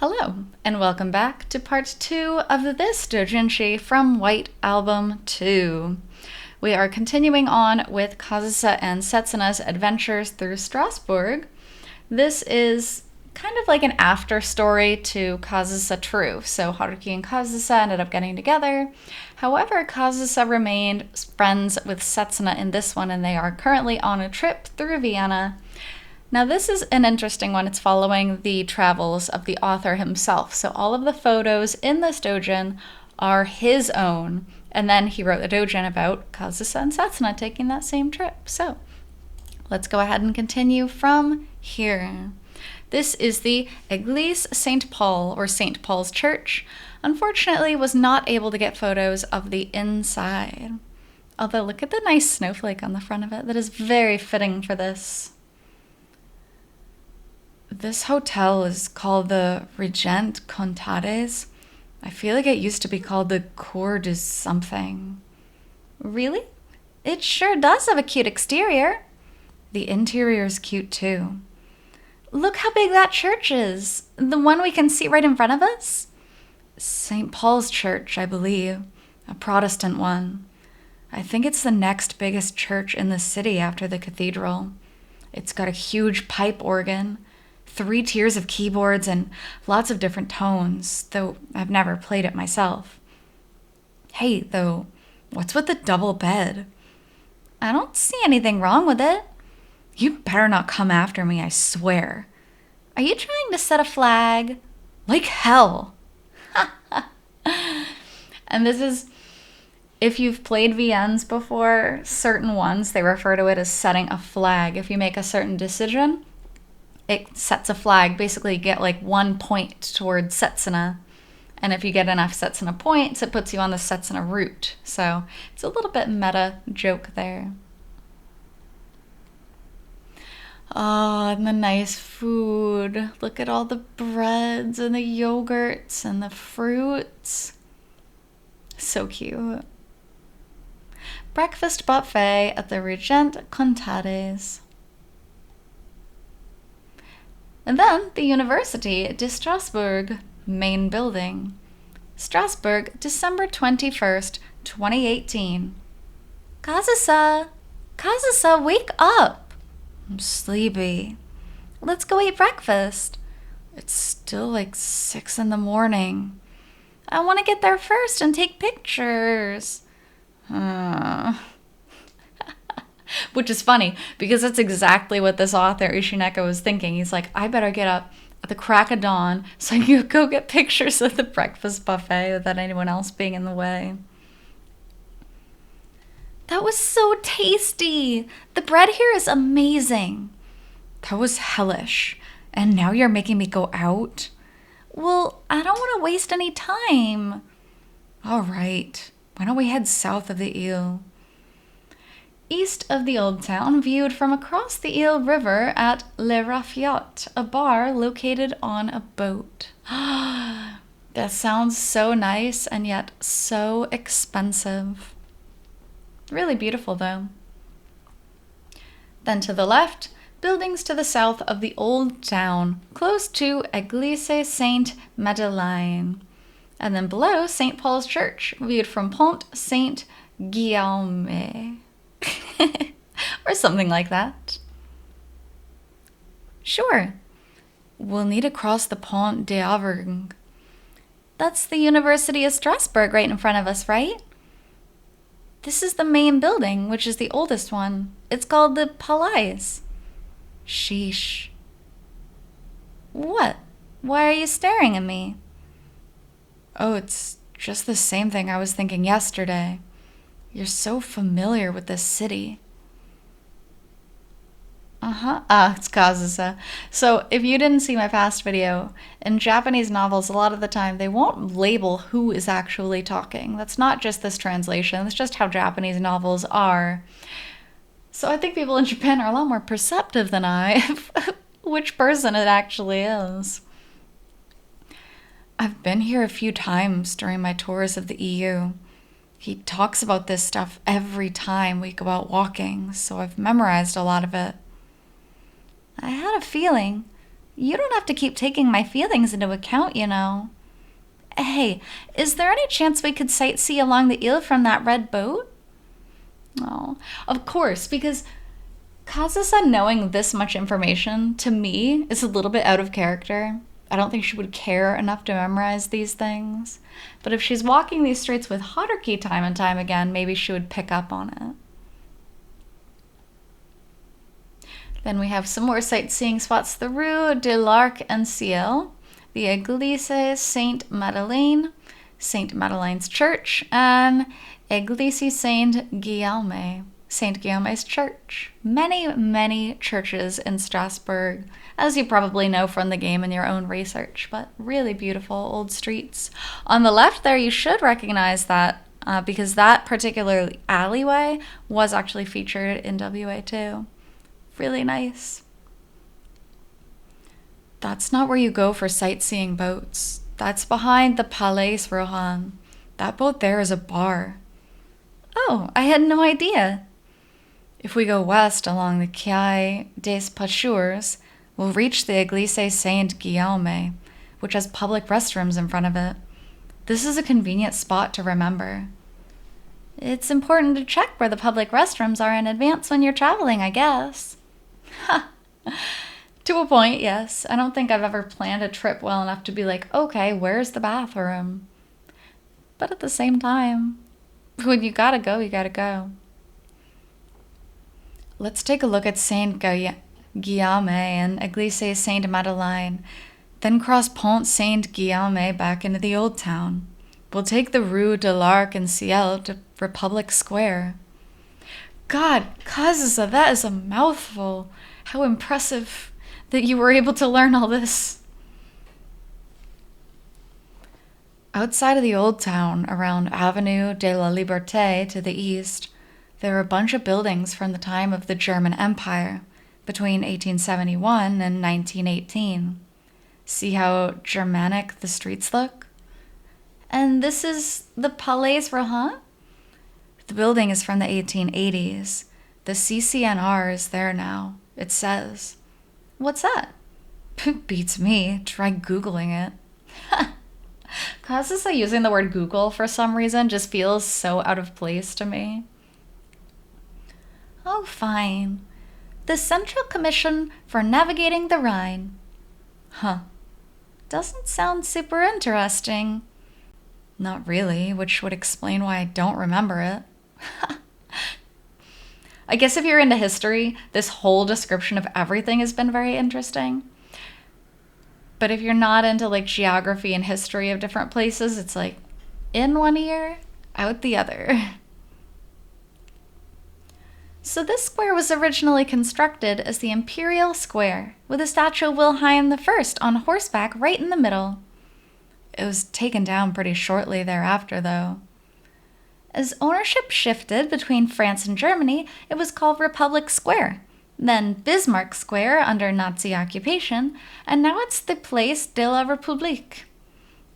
Hello, and welcome back to part 2 of this doujinshi from White Album 2. We are continuing on with Kazusa and Setsuna's adventures through Strasbourg. This is kind of like an after story to Kazusa True. So Haruki and Kazusa ended up getting together. However, Kazusa remained friends with Setsuna in this one, and they are currently on a trip through Vienna. Now this is an interesting one. It's following the travels of the author himself. So all of the photos in this doujin are his own. And then he wrote the doujin about Kazusa and Setsuna taking that same trip. So let's go ahead and continue from here. This is the Église Saint Paul, or St. Paul's Church. Unfortunately, was not able to get photos of the inside. Although look at the nice snowflake on the front of it. That is very fitting for this. This hotel is called the Regent Contades. I feel like it used to be called the Cour de something. Really? It sure does have a cute exterior. The interior is cute too. Look how big that church is. The one we can see right in front of us? St. Paul's Church, I believe. A Protestant one. I think it's the next biggest church in the city after the cathedral. It's got a huge pipe organ, 3 tiers of keyboards, and lots of different tones, though I've never played it myself. Hey, though, what's with the double bed? I don't see anything wrong with it. You better not come after me, I swear. Are you trying to set a flag? Like hell. And this is, if you've played VNs before, certain ones, they refer to it as setting a flag. If you make a certain decision, it sets a flag. Basically, you get like 1 point towards Setsuna. And if you get enough Setsuna points, it puts you on the Setsuna route. So it's a little bit meta joke there. Oh, and the nice food. Look at all the breads and the yogurts and the fruits. So cute. Breakfast buffet at the Regent Contades. And then the University de Strasbourg, main building. Strasbourg, December 21st, 2018. Kazusa! Kazusa, wake up! I'm sleepy. Let's go eat breakfast. It's still like 6 in the morning. I want to get there first and take pictures. Which is funny, because that's exactly what this author, Ushineko, was thinking. He's like, I better get up at the crack of dawn so I can go get pictures of the breakfast buffet without anyone else being in the way. That was so tasty! The bread here is amazing. That was hellish. And now you're making me go out? Well, I don't want to waste any time. All right. Why don't we head south of the Ile? East of the Old Town, viewed from across the Ile River at Le Raffiot, a bar located on a boat. That sounds so nice and yet so expensive. Really beautiful though. Then to the left, buildings to the south of the Old Town, close to Église Saint-Madeleine. And then below, St. Paul's Church, viewed from Pont Saint-Guillaume. Or something like that. Sure. We'll need to cross the Pont d'Auvergne. That's the University of Strasbourg right in front of us, right? This is the main building, which is the oldest one. It's called the Palais. Sheesh. What? Why are you staring at me? Oh, it's just the same thing I was thinking yesterday. You're so familiar with this city. It's Kazusa. So if you didn't see my past video, in Japanese novels, a lot of the time, they won't label who is actually talking. That's not just this translation. That's just how Japanese novels are. So I think people in Japan are a lot more perceptive than I, which person it actually is. I've been here a few times during my tours of the EU. He talks about this stuff every time we go out walking, so I've memorized a lot of it. I had a feeling You don't have to keep taking my feelings into account, you know. Hey, is there any chance we could sightsee along the Ile from that red boat? Oh, of course, because Kazusa knowing this much information, to me, is a little bit out of character. I don't think she would care enough to memorize these things. But if she's walking these streets with Haruki time and time again, maybe she would pick up on it. Then we have some more sightseeing spots. The Rue de l'Arc en Ciel, the Église Sainte-Madeleine, Saint Madeleine's Church, and Église Saint-Guillaume, Saint Guillaume's Church. Many, many churches in Strasbourg, as you probably know from the game and your own research, but really beautiful old streets. On the left there, you should recognize that because that particular alleyway was actually featured in WA2. Really nice. That's not where you go for sightseeing boats. That's behind the Palais Rohan. That boat there is a bar. Oh, I had no idea. If we go west along the Quai des Pêcheurs, we'll reach the Église Saint-Guillaume, which has public restrooms in front of it. This is a convenient spot to remember. It's important to check where the public restrooms are in advance when you're traveling, I guess. Ha! To a point, yes. I don't think I've ever planned a trip well enough to be like, okay, where's the bathroom? But at the same time, when you gotta go, you gotta go. Let's take a look at Saint-Guillaume and Église Sainte-Madeleine, then cross Pont Saint-Guillaume back into the Old Town. We'll take the Rue de l'Arc en Ciel to Republic Square. God, Kazusa, that is a mouthful. How impressive that you were able to learn all this. Outside of the Old Town, around Avenue de la Liberté to the east, there are a bunch of buildings from the time of the German Empire, between 1871 and 1918. See how Germanic the streets look? And this is the Palais Rohan? The building is from the 1880s. The CCNR is there now, it says. What's that? Beats me. Try Googling it. Kazusa using the word Google for some reason just feels so out of place to me. Oh, fine. The Central Commission for Navigating the Rhine. Huh. Doesn't sound super interesting. Not really, which would explain why I don't remember it. I guess if you're into history, this whole description of everything has been very interesting. But if you're not into like geography and history of different places, it's like in one ear, out the other. So this square was originally constructed as the Imperial Square, with a statue of Wilhelm I on horseback right in the middle. It was taken down pretty shortly thereafter, though. As ownership shifted between France and Germany, it was called Republic Square, then Bismarck Square under Nazi occupation, and now it's the Place de la République.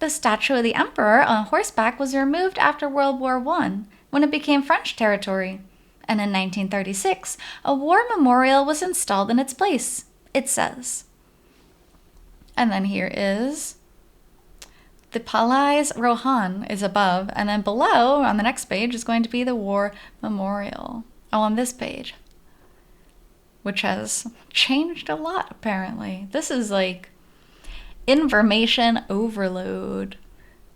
The statue of the Emperor on horseback was removed after World War I, when it became French territory. And in 1936, a war memorial was installed in its place, it says. And then here is the Palais Rohan is above, and then below, on the next page, is going to be the war memorial. Oh, on this page, which has changed a lot, apparently. This is like information overload.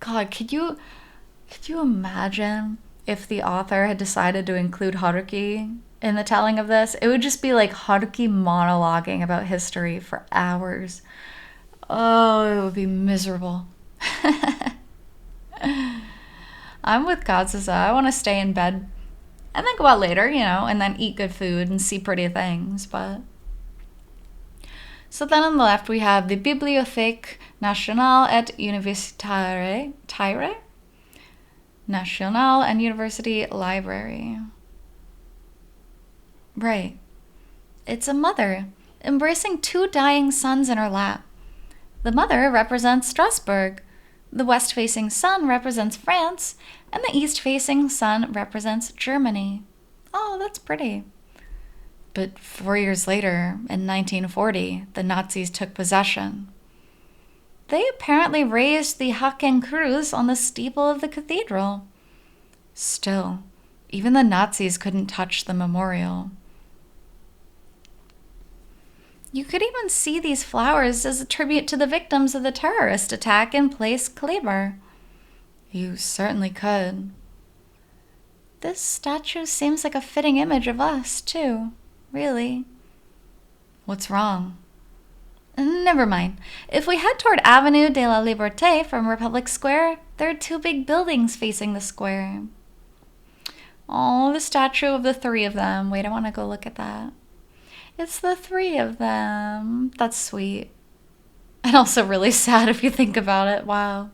God, could you imagine if the author had decided to include Haruki in the telling of this? It would just be like Haruki monologuing about history for hours. Oh, it would be miserable. I'm with Kazusa. I want to stay in bed and then go out later, and then eat good food and see pretty things. But so then on the left we have the Bibliothèque Nationale et Universitaire, National and University Library. Right. It's a mother embracing two dying sons in her lap. The mother represents Strasbourg. The west-facing son represents France, and the east-facing son represents Germany. Oh, that's pretty. But 4 years later, in 1940, the Nazis took possession. They apparently raised the Hakenkreuz on the steeple of the cathedral. Still, even the Nazis couldn't touch the memorial. You could even see these flowers as a tribute to the victims of the terrorist attack in Place Kleber. You certainly could. This statue seems like a fitting image of us, too. Really. What's wrong? Never mind. If we head toward Avenue de la Liberté from Republic Square, there are two big buildings facing the square. Oh, the statue of the three of them. Wait, I want to go look at that. It's the three of them. That's sweet. And also really sad if you think about it. Wow.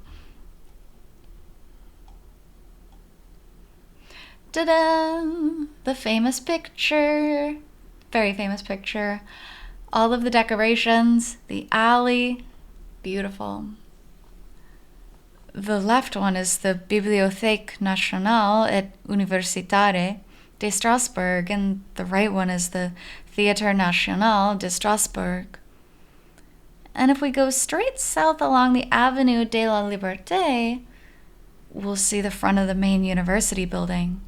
Ta-da! The famous picture. Very famous picture. All of the decorations, the alley, beautiful. The left one is the Bibliothèque Nationale et Universitaire de Strasbourg, and the right one is the Théâtre National de Strasbourg. And if we go straight south along the Avenue de la Liberté, we'll see the front of the main university building.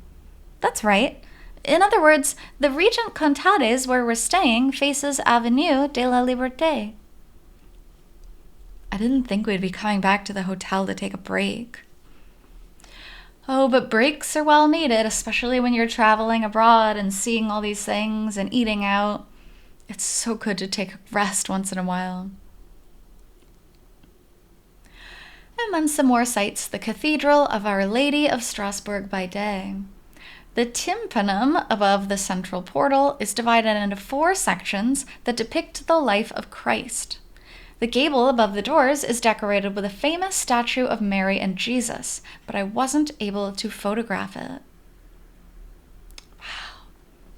That's right. In other words, the Regent Contades, where we're staying, faces Avenue de la Liberté. I didn't think we'd be coming back to the hotel to take a break. Oh, but breaks are well needed, especially when you're traveling abroad and seeing all these things and eating out. It's so good to take a rest once in a while. And then some more sights. The Cathedral of Our Lady of Strasbourg by day. The tympanum above the central portal is divided into 4 sections that depict the life of Christ. The gable above the doors is decorated with a famous statue of Mary and Jesus, but I wasn't able to photograph it. Wow.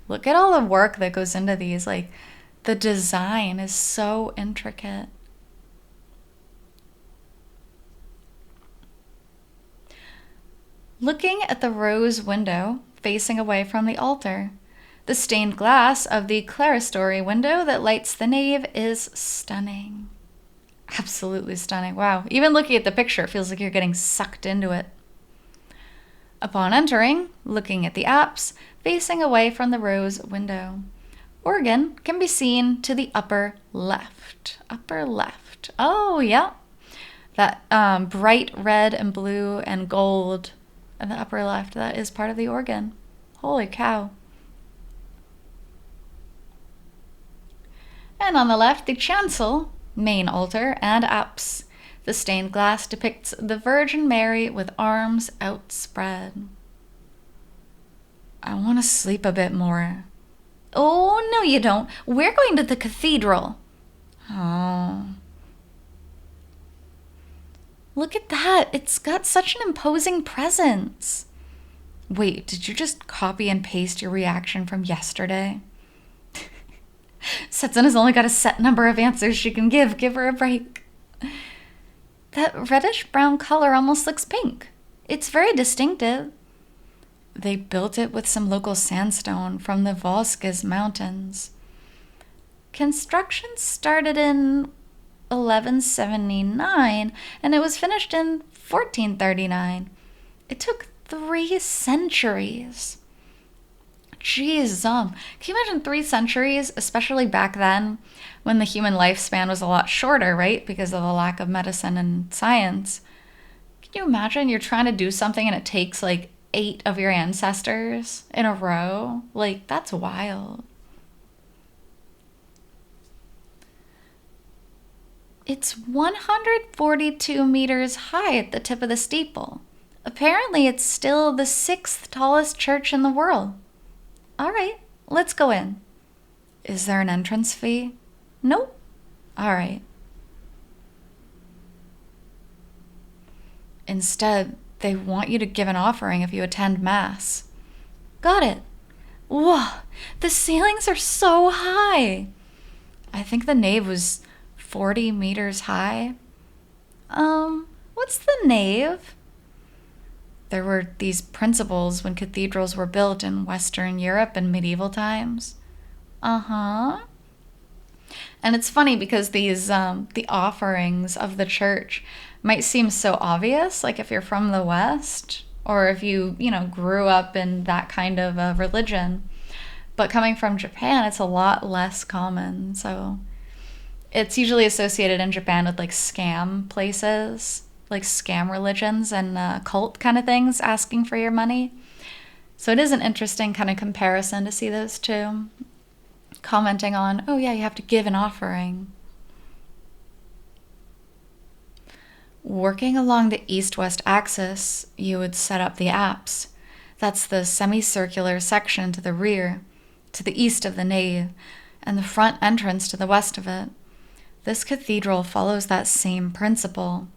Look at all the work that goes into these. Like, the design is so intricate. Looking at the rose window facing away from the altar, the stained glass of the clerestory window that lights the nave is stunning. Absolutely stunning. Wow. Even looking at the picture, it feels like you're getting sucked into it. Upon entering, looking at the apse, facing away from the rose window, organ can be seen to the upper left. Upper left. Oh, yeah. That bright red and blue and gold in the upper left, that is part of the organ. Holy cow. And on the left, the chancel, main altar, and apse. The stained glass depicts the Virgin Mary with arms outspread. I want to sleep a bit more. Oh, no you don't. We're going to the cathedral. Oh. Look at that. It's got such an imposing presence. Wait, did you just copy and paste your reaction from yesterday? Setsuna's only got a set number of answers she can give. Give her a break. That reddish-brown color almost looks pink. It's very distinctive. They built it with some local sandstone from the Vosges Mountains. Construction started in 1179, and it was finished in 1439. It took 3 centuries. Jeez, can you imagine 3 centuries, especially back then when the human lifespan was a lot shorter, right? Because of the lack of medicine and science. Can you imagine you're trying to do something and it takes like 8 of your ancestors in a row? Like, that's wild. It's 142 meters high at the tip of the steeple. Apparently, it's still the 6th tallest church in the world. All right, let's go in. Is there an entrance fee? Nope. All right. Instead, they want you to give an offering if you attend Mass. Got it. Whoa, the ceilings are so high. I think the nave was 40 meters high. What's the nave? There were these principles when cathedrals were built in Western Europe in medieval times. Uh-huh. And it's funny because these the offerings of the church might seem so obvious, like if you're from the West or if you grew up in that kind of a religion. But coming from Japan, it's a lot less common. So it's usually associated in Japan with like scam places, like scam religions and cult kind of things asking for your money. So it is an interesting kind of comparison to see those two commenting on, oh yeah, you have to give an offering. Working along the east-west axis, you would set up the apse. That's the semicircular section to the rear, to the east of the nave, and the front entrance to the west of it. This cathedral follows that same principle.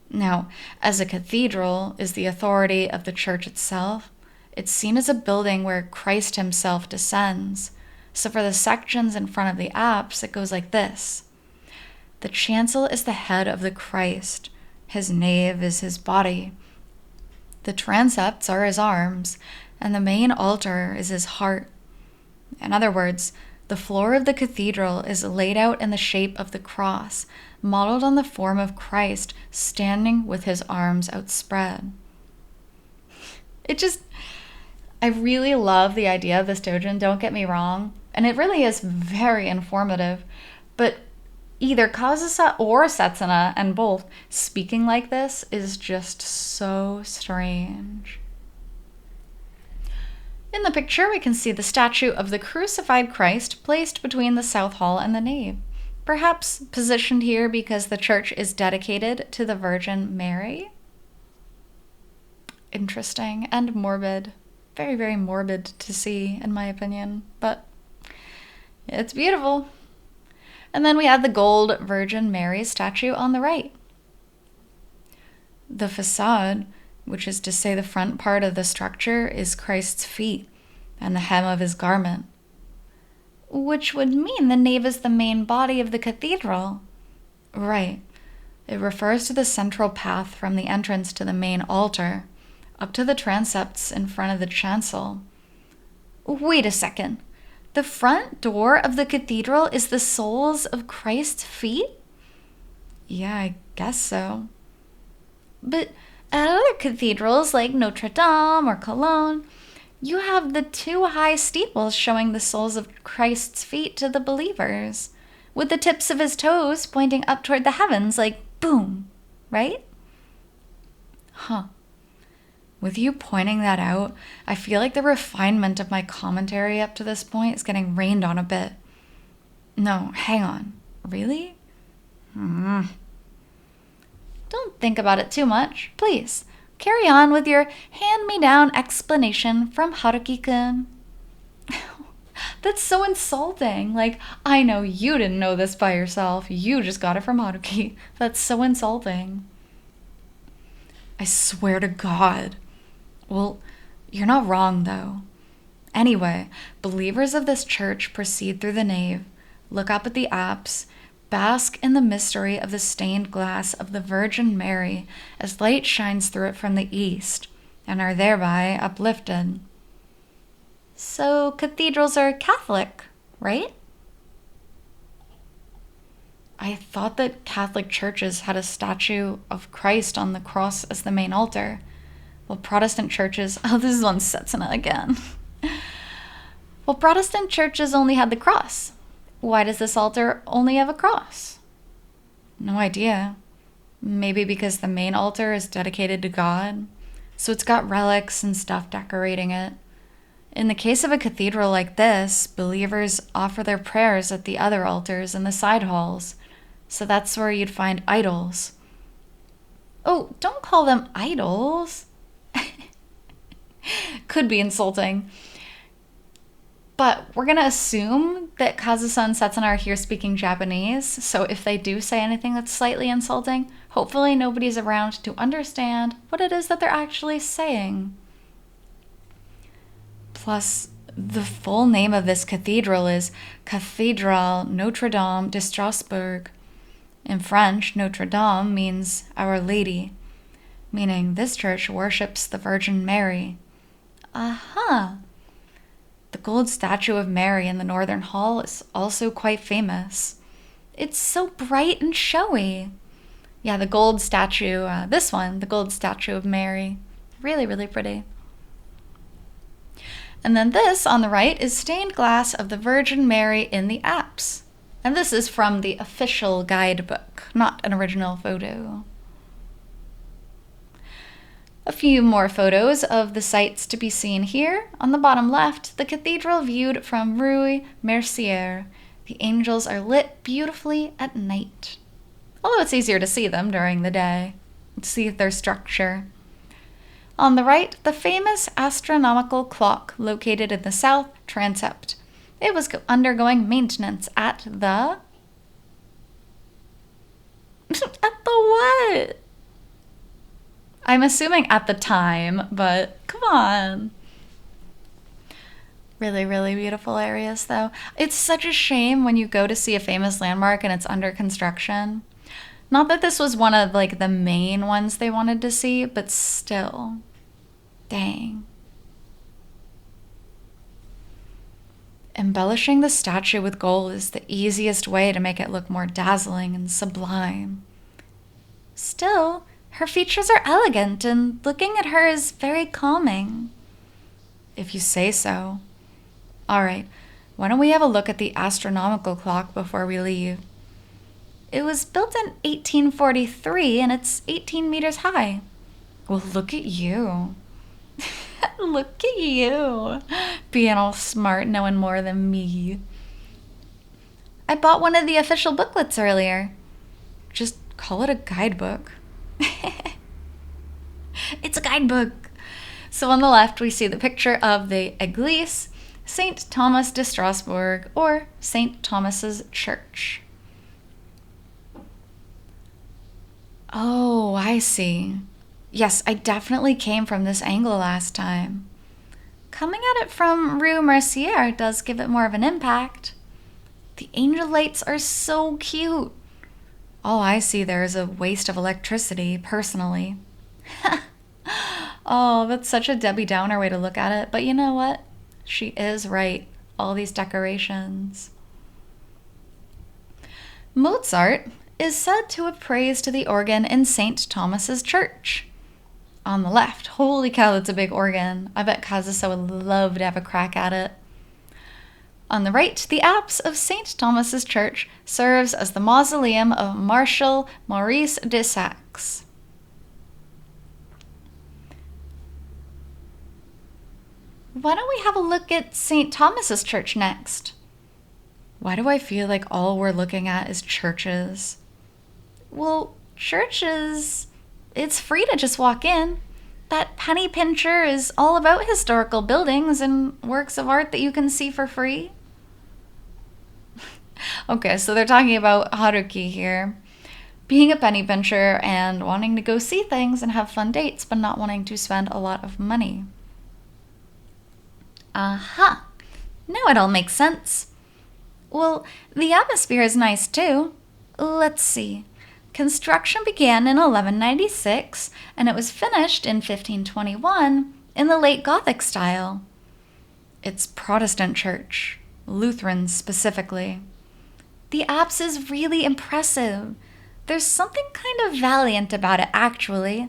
Now, as a cathedral is the authority of the church itself, it's seen as a building where Christ himself descends. So for the sections in front of the apse, it goes like this. The chancel is the head of the Christ. His nave is his body. The transepts are his arms, and the main altar is his heart. In other words, the floor of the cathedral is laid out in the shape of the cross, modeled on the form of Christ standing with his arms outspread. I really love the idea of this doujin, don't get me wrong, and it really is very informative, but either Kazusa or Setsuna, and both, speaking like this is just so strange. In the picture, we can see the statue of the crucified Christ placed between the south hall and the nave, perhaps positioned here because the church is dedicated to the Virgin Mary. Interesting and morbid. Very, very morbid to see, in my opinion, but it's beautiful. And then we have the gold Virgin Mary statue on the right. The facade, which is to say the front part of the structure, is Christ's feet and the hem of his garment, which would mean the nave is the main body of the cathedral. Right. It refers to the central path from the entrance to the main altar, up to the transepts in front of the chancel. Wait a second. The front door of the cathedral is the soles of Christ's feet? Yeah, I guess so. But at other cathedrals like Notre Dame or Cologne, you have the two high steeples showing the soles of Christ's feet to the believers, with the tips of his toes pointing up toward the heavens like boom, right? Huh. With you pointing that out, I feel like the refinement of my commentary up to this point is getting rained on a bit. No, hang on. Really? Don't think about it too much, please. Carry on with your hand-me-down explanation from Haruki-kun. That's so insulting. Like, I know you didn't know this by yourself. You just got it from Haruki. That's so insulting. I swear to God. Well, you're not wrong, though. Anyway, believers of this church proceed through the nave, look up at the apse, bask in the mystery of the stained glass of the Virgin Mary as light shines through it from the east, and are thereby uplifted. So cathedrals are Catholic, right? I thought that Catholic churches had a statue of Christ on the cross as the main altar. Well, Protestant churches... Oh, this is on Setsuna again. Well, Protestant churches only had the cross. Why does this altar only have a cross? No idea. Maybe because the main altar is dedicated to God, so it's got relics and stuff decorating it. In the case of a cathedral like this, believers offer their prayers at the other altars in the side halls, so that's where you'd find idols. Oh, don't call them idols. Could be insulting. But we're going to assume that Kazusa and Setsuna are here speaking Japanese, so if they do say anything that's slightly insulting, hopefully nobody's around to understand what it is that they're actually saying. Plus, the full name of this cathedral is Cathédrale Notre-Dame de Strasbourg. In French, Notre Dame means Our Lady, meaning this church worships the Virgin Mary. Aha! The gold statue of Mary in the Northern Hall is also quite famous. It's so bright and showy. Yeah, the gold statue, this one, the gold statue of Mary. Really, really pretty. And then this on the right is stained glass of the Virgin Mary in the apse. And this is from the official guidebook, not an original photo. A few more photos of the sights to be seen here. On the bottom left, the cathedral viewed from Rue Mercier. The angels are lit beautifully at night. Although it's easier to see them during the day, to see their structure. On the right, the famous astronomical clock located in the south transept. It was undergoing maintenance at the... at the what? I'm assuming at the time, but come on. Really, really beautiful areas, though. It's such a shame when you go to see a famous landmark and it's under construction. Not that this was one of, like, the main ones they wanted to see, but still. Dang. Embellishing the statue with gold is the easiest way to make it look more dazzling and sublime. Still, her features are elegant, and looking at her is very calming. If you say so. All right, why don't we have a look at the astronomical clock before we leave? It was built in 1843, and it's 18 meters high. Well, look at you. Look at you. Being all smart, knowing more than me. I bought one of the official booklets earlier. Just call it a guidebook. It's a guidebook. So on the left, we see the picture of the Église, St. Thomas de Strasbourg, or St. Thomas's Church. Oh, I see. Yes, I definitely came from this angle last time. Coming at it from Rue Mercier does give it more of an impact. The angel lights are so cute. All I see there is a waste of electricity, personally. Oh, that's such a Debbie Downer way to look at it, but you know what? She is right. All these decorations. Mozart is said to have praised the organ in St. Thomas's Church. On the left, holy cow, that's a big organ. I bet Kazusa would love to have a crack at it. On the right, the apse of St. Thomas's Church serves as the mausoleum of Marshal Maurice de Saxe. Why don't we have a look at St. Thomas's Church next? Why do I feel like all we're looking at is churches? Well, churches, it's free to just walk in. That penny pincher is all about historical buildings and works of art that you can see for free. Okay, so they're talking about Haruki here. Being a penny pincher and wanting to go see things and have fun dates, but not wanting to spend a lot of money. Aha! Now it all makes sense. Well, the atmosphere is nice too. Let's see. Construction began in 1196, and it was finished in 1521 in the late Gothic style. It's Protestant church, Lutheran specifically. The apse is really impressive. There's something kind of valiant about it, actually.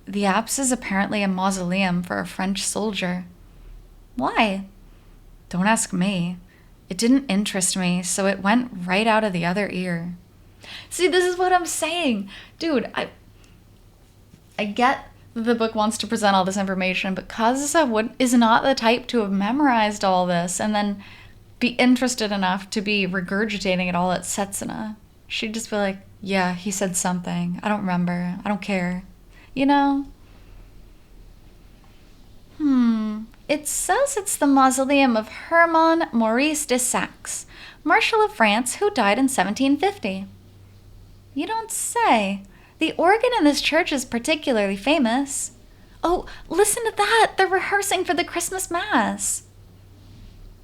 The apse is apparently a mausoleum for a French soldier. Why? Don't ask me. It didn't interest me, so it went right out of the other ear. See, this is what I'm saying. Dude, I get the book wants to present all this information, but Kazusa is not the type to have memorized all this and then be interested enough to be regurgitating it all at Setsuna. She'd just be like, yeah, he said something. I don't remember. I don't care. You know? It says it's the mausoleum of Hermann Maurice de Saxe, Marshal of France, who died in 1750. You don't say. The organ in this church is particularly famous. Oh, listen to that! They're rehearsing for the Christmas Mass.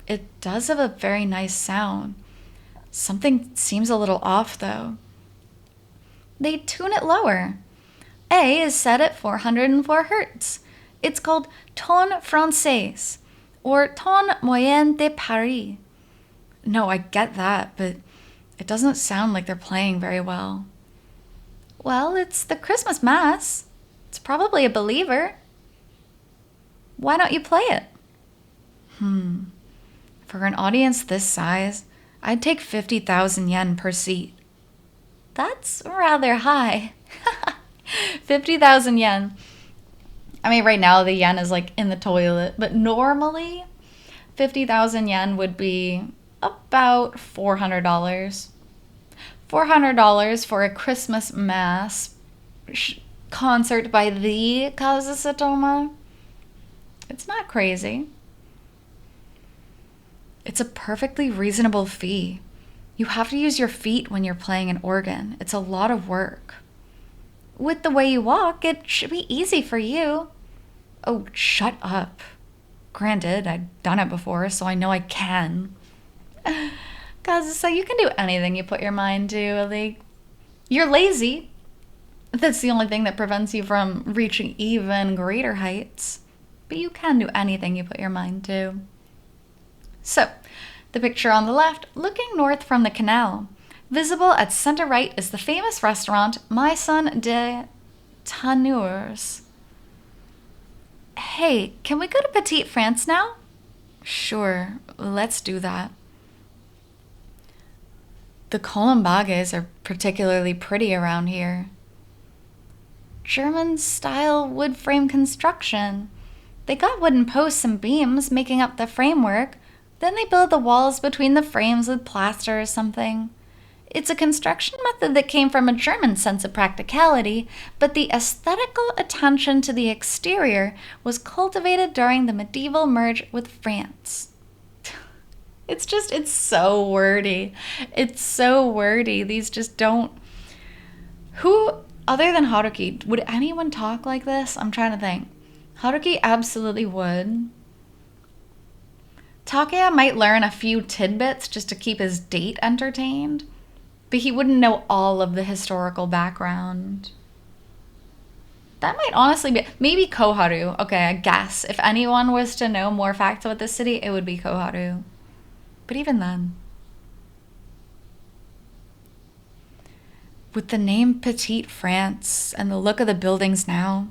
It does have a very nice sound. Something seems a little off, though. They tune it lower. A is set at 404 hertz. It's called ton français, Or ton moyen de Paris. No, I get that, but it doesn't sound like they're playing very well. Well, it's the Christmas Mass. It's probably a believer. Why don't you play it? For an audience this size, I'd take 50,000 yen per seat. That's rather high. 50,000 yen. I mean, right now the yen is like in the toilet, but normally 50,000 yen would be about $400. $400 for a Christmas Mass concert by the Kazusa. It's not crazy. It's a perfectly reasonable fee. You have to use your feet when you're playing an organ. It's a lot of work. With the way you walk, it should be easy for you. Oh, shut up. Granted, I've done it before, so I know I can. Kazusa, you can do anything you put your mind to. Like, you're lazy. That's the only thing that prevents you from reaching even greater heights. But you can do anything you put your mind to. So, the picture on the left, looking north from the canal. Visible at center right is the famous restaurant Maison de Tanneurs. Hey, can we go to Petite France now? Sure, let's do that. The columbages are particularly pretty around here. German-style wood frame construction. They got wooden posts and beams making up the framework. Then they build the walls between the frames with plaster or something. It's a construction method that came from a German sense of practicality, but the aesthetical attention to the exterior was cultivated during the medieval merge with France. It's so wordy. It's so wordy. These just don't... Who, other than Haruki, would anyone talk like this? I'm trying to think. Haruki absolutely would. Takaya might learn a few tidbits just to keep his date entertained, but he wouldn't know all of the historical background. That might honestly be... Maybe Koharu. Okay, I guess. If anyone was to know more facts about this city, it would be Koharu. But even then... With the name Petite France and the look of the buildings now,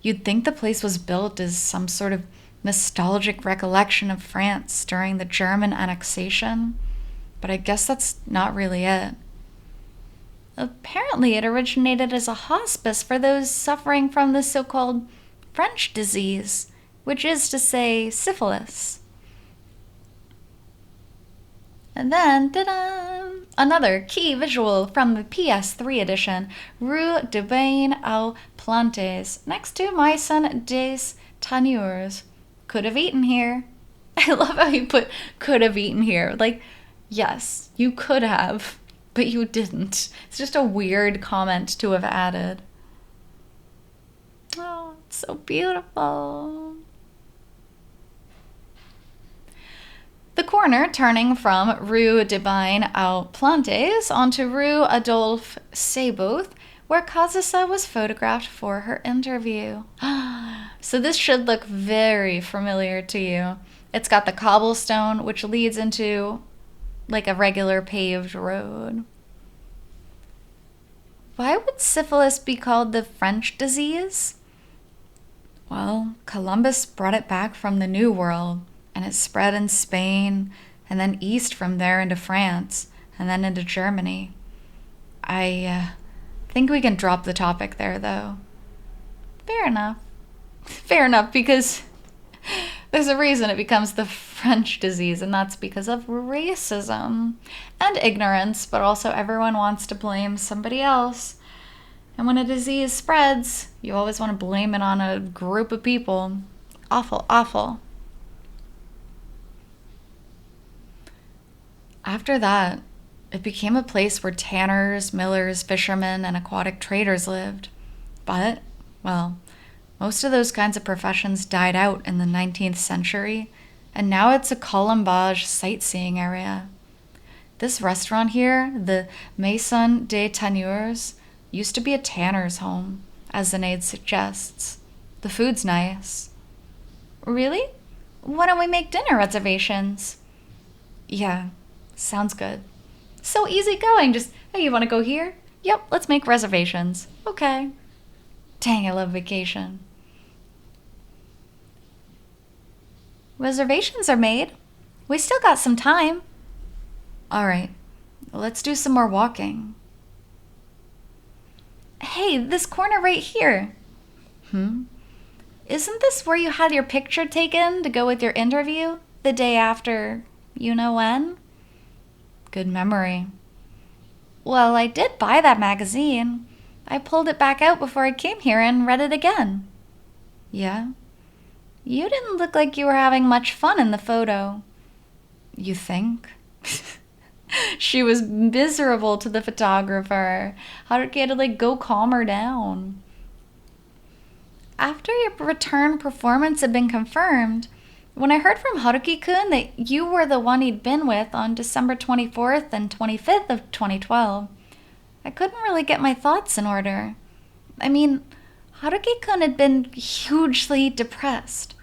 you'd think the place was built as some sort of nostalgic recollection of France during the German annexation, but I guess that's not really it. Apparently, it originated as a hospice for those suffering from the so-called French disease, which is to say, syphilis. And then, ta-da! Another key visual from the PS3 edition, Rue de Bain aux Plantes, next to Maison des Tanneurs. Could have eaten here. I love how you put could have eaten here. Like, yes, you could have, but you didn't. It's just a weird comment to have added. Oh, it's so beautiful. The corner turning from Rue de Bain aux Plantes onto Rue Adolphe Seyboth, where Kazusa was photographed for her interview. So this should look very familiar to you. It's got the cobblestone, which leads into like a regular paved road. Why would syphilis be called the French disease? Well, Columbus brought it back from the New World, and it spread in Spain, and then east from there into France, and then into Germany. I think we can drop the topic there, though. Fair enough. Fair enough, because there's a reason it becomes the French disease, and that's because of racism and ignorance, but also everyone wants to blame somebody else. And when a disease spreads, you always want to blame it on a group of people. Awful, awful. After that, it became a place where tanners, millers, fishermen, and aquatic traders lived. But, well, most of those kinds of professions died out in the 19th century, and now it's a colombage sightseeing area. This restaurant here, the Maison des Tanneurs, used to be a tanner's home, as the name suggests. The food's nice. Really? Why don't we make dinner reservations? Yeah, sounds good. So easygoing. Just, hey, you want to go here? Yep, let's make reservations. Okay. Dang, I love vacation. Reservations are made. We still got some time. All right, let's do some more walking. Hey, this corner right here. Isn't this where you had your picture taken to go with your interview the day after you know when? Good memory. Well, I did buy that magazine. I pulled it back out before I came here and read it again. Yeah? You didn't look like you were having much fun in the photo. You think? She was miserable to the photographer. Haruki had to go calm her down. After your return performance had been confirmed, when I heard from Haruki-kun that you were the one he'd been with on December 24th and 25th of 2012, I couldn't really get my thoughts in order. I mean, Haruki-kun had been hugely depressed.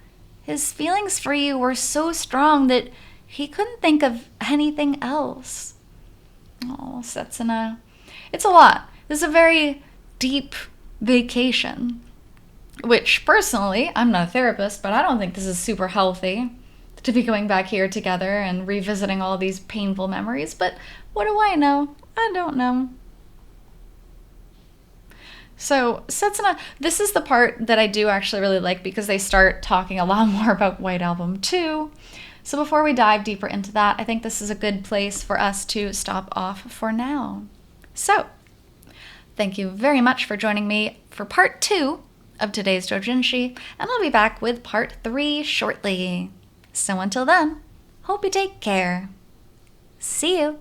His feelings for you were so strong that he couldn't think of anything else. Oh, Setsuna. It's a lot. This is a very deep vacation. Which, personally, I'm not a therapist, but I don't think this is super healthy to be going back here together and revisiting all these painful memories. But what do I know? I don't know. So, Setsuna, this is the part that I do actually really like because they start talking a lot more about White Album 2. So before we dive deeper into that, I think this is a good place for us to stop off for now. So, thank you very much for joining me for part 2 of today's doujinshi, and I'll be back with part 3 shortly. So until then, hope you take care. See you!